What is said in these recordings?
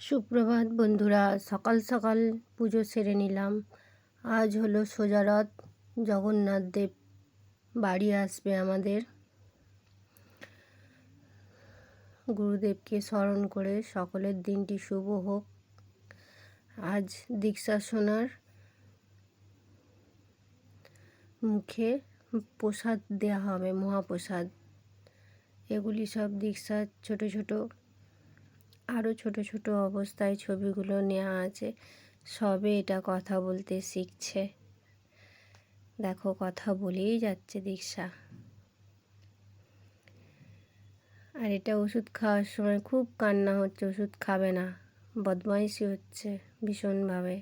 সুপ্রভাত বন্ধুরা, সকাল সকাল পুজো সেরে নিলাম। আজ হলো সোজারথ, জগন্নাথ দেব বাড়ি আসবে আমাদের। গুরুদেবকে স্মরণ করে সকলের দিনটি শুভ হোক। আজ দীক্ষা সোনার মুখে প্রসাদ দেওয়া হবে, মহাপ্রসাদ। এগুলি সব দীক্ষার ছোট ছোট, আরও ছোট ছোট অবস্থায় ছবিগুলো নেওয়া আছে। সবে এটা কথা বলতে শিখছে, দেখো কথা বলেই যাচ্ছে দীক্ষা। আর এটা ওষুধ খাওয়ার সময় খুব কান্না হচ্ছে, ওষুধ খাবে না, বদমাইশি হচ্ছে ভীষণভাবে।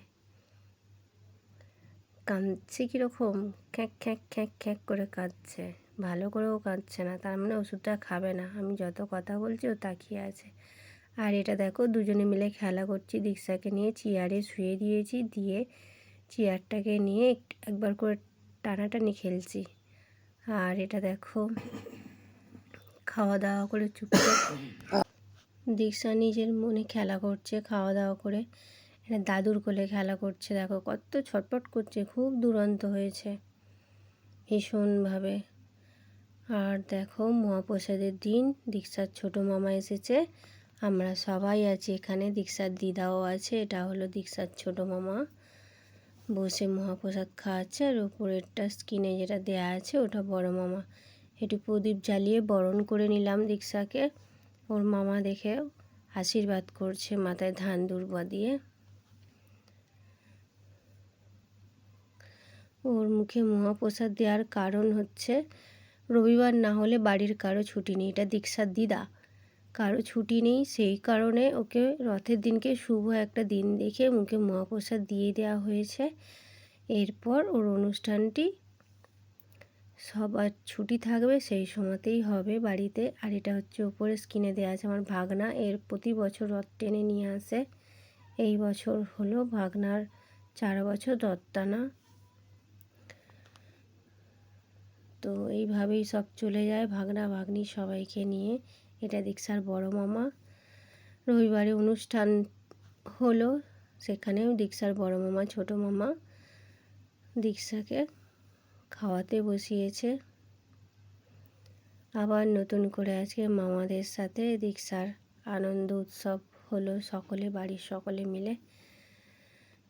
কাঁদছে কীরকম, খ্যাঁক খ্যাঁক খ্যাঁক খ্যাঁক করে কাঁদছে, ভালো করেও কাঁদছে না, তার মানে ওষুধটা খাবে না। আমি যত কথা বলছি ও তাকিয়ে আছে। আর এটা দেখো, দুজনে মিলে খেলা করছি। দীক্ষাকে নিয়ে চেয়ারে শুয়ে দিয়েছি, দিয়ে চেয়ারটাকে নিয়ে একবার করে টানাটানি খেলছি। আর এটা দেখো, খাওয়া দাওয়া করে চুপচাপ দীক্ষা নিজের মনে খেলা করছে, খাওয়া দাওয়া করে। এটা দাদুর কোলে খেলা করছে, দেখো কত ছটপট করছে, খুব দুরন্ত হয়েছে ভীষণভাবে। আর দেখো, মহাপ্রসাদের দিন দীক্ষার ছোটো মামা এসেছে, আমরা সবাই আছি এখানে, দীক্ষার দিদাও আছে। এটা হলো দীক্ষার ছোটো মামা, বসে মহাপ্রসাদ খাওয়াচ্ছে। আর উপরেরটা স্ক্রিনে যেটা দেয়া আছে ওটা বড় মামা। একটু প্রদীপ জ্বালিয়ে বরণ করে নিলাম দীক্ষাকে। ওর মামা দেখে আশীর্বাদ করছে মাথায় ধান দুর্বা দিয়ে। ওর মুখে মহাপ্রসাদ দেওয়ার কারণ হচ্ছে, রবিবার না হলে বাড়ির কারো ছুটি নেই, এটা দীক্ষার দিদা, কারো ছুটি নেই, সেই কারণে ওকে রথের দিনকে শুভ একটা দিন দেখে মুখে মহাপ্রসাদ দিয়ে দেওয়া হয়েছে। এরপর ওর অনুষ্ঠানটি সবার ছুটি থাকবে, সেই সময়তেই হবে বাড়িতে। আর এটা হচ্ছে উপরে স্ক্রিনে দেওয়া আছে আমার ভাগনা, এর প্রতি বছর রথ টেনে নিয়ে আসে। এই বছর হলো ভাগনার 4 বছর রথ টানা। তো এইভাবেই সব চলে যায় ভাগনা ভাগ্নি সবাইকে নিয়ে। এটা দীক্ষার বড় মামা। রবিবারে অনুষ্ঠান হলো, সেখানেও দীক্ষার বড় মামা ছোট মামা দীক্ষাকে খাওয়াতে বসিয়েছে। আবার নতুন করে আজকে মামাদের সাথে দীক্ষার আনন্দ উৎসব হলো, সকলে বাড়ির সকলে মিলে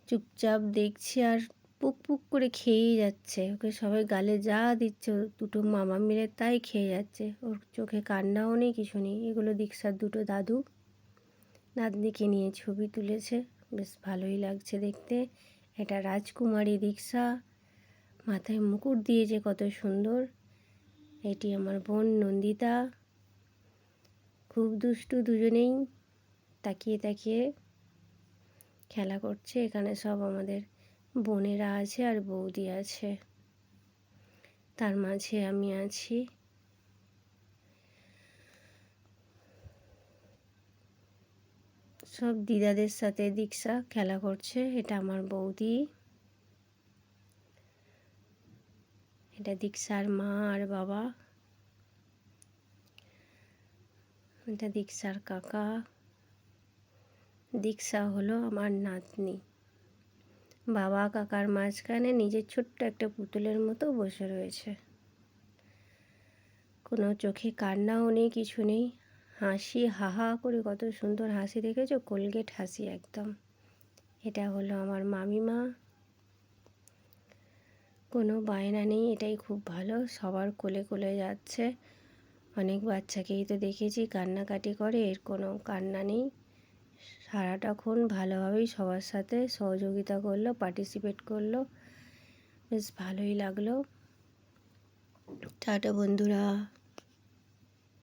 চুপচাপ দেখছি। আর পুক পুক করে খেয়েই যাচ্ছে, ওকে সবাই গালে যা দিচ্ছে দুটো মামা মিলে তাই খেয়ে যাচ্ছে। ওর চোখে কান্নাও নেই, কিছু নেই। এগুলো দীক্ষার দুটো দাদু, নাতনিকে নিয়ে ছবি তুলেছে, বেশ ভালোই লাগছে দেখতে। এটা রাজকুমারী দীক্ষা, মাথায় মুকুট দিয়েছে কত সুন্দর। এটি আমার বোন নন্দিতা, খুব দুষ্টু দুজনেই, তাকিয়ে তাকিয়ে খেলা করছে। এখানে সব আমাদের বোনেরা আছে আর বৌদি আছে, তার মাঝে আমি আছি। সব দিদাদের সাথে দীক্ষা খেলা করছে। এটা আমার বৌদি, এটা দীক্ষার মা আর বাবা, এটা দীক্ষার কাকা। দীক্ষা হলো আমার নাতনি, বাবা কাকার মাঝখানে নিজের ছোট্ট একটা পুতুলের মতো বসে রয়েছে। কোনো চোখে কান্নাও নেই, কিছু নেই, হাসি হাহা করে কত সুন্দর হাসি, দেখেছো, কোলগেট হাসি একদম। এটা হলো আমার মামিমা, কোনো বায়না নেই, এটাই খুব ভালো, সবার কোলে কোলে যাচ্ছে। অনেক বাচ্চাকেই তো দেখেছি কান্নাকাটি করে, এর কোনো কান্না নেই, সারাটাক্ষণ ভালোভাবেই সবার সাথে সহযোগিতা করলো, পার্টিসিপেট করলো, বেশ ভালোই লাগলো। টাটা বন্ধুরা।